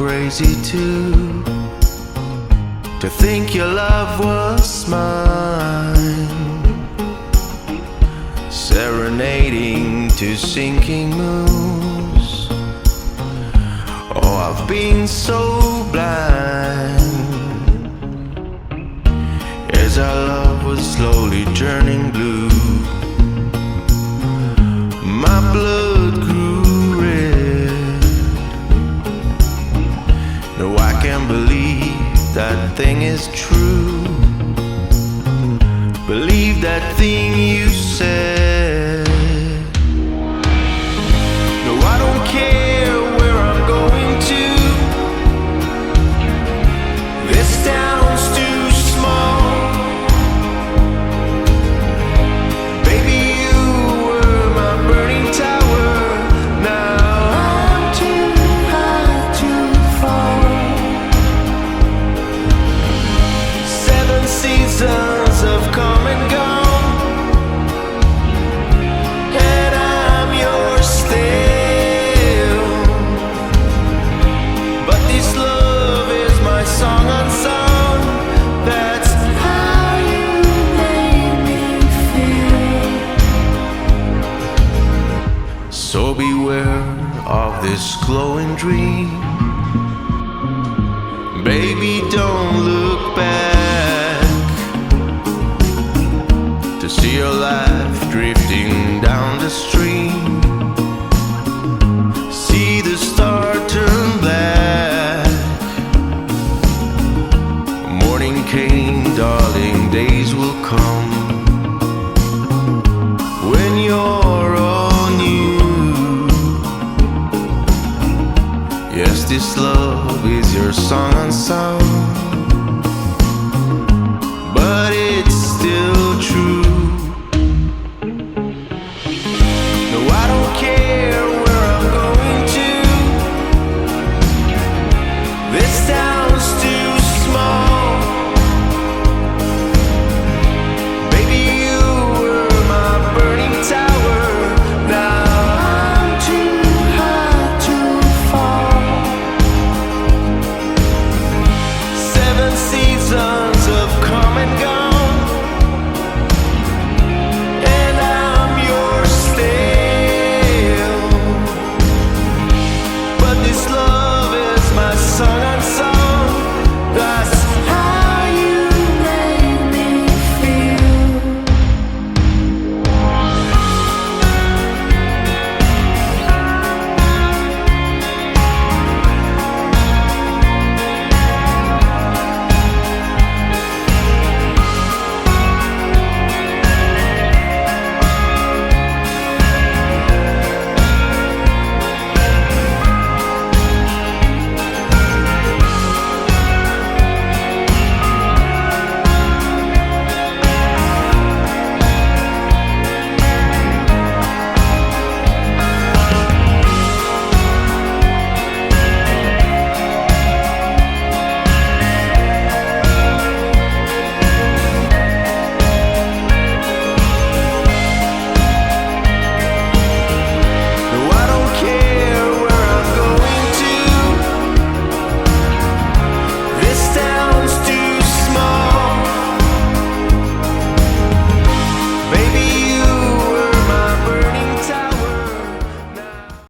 crazy too, to think your love was mine, serenading to sinking moons. Oh, I've been so blind as our love was slowly turning blue. My blood grew red. No, I can't believe that thing is true. Believe that thing you said. No, I don't care where I'm going to. This town's too small. Baby, you were my burning tower. Now I'm too high to fall. 7 seasons have come and gone, and I'm yours still. But this love is my song unsung. That's how you made me feel. So beware of this glowing dream. Baby, don't look back to see your life drifting down the stream. See the star turn black. Morning came, darling, days will come when you're all new. Yes, this love is your song unsung, but it's still true.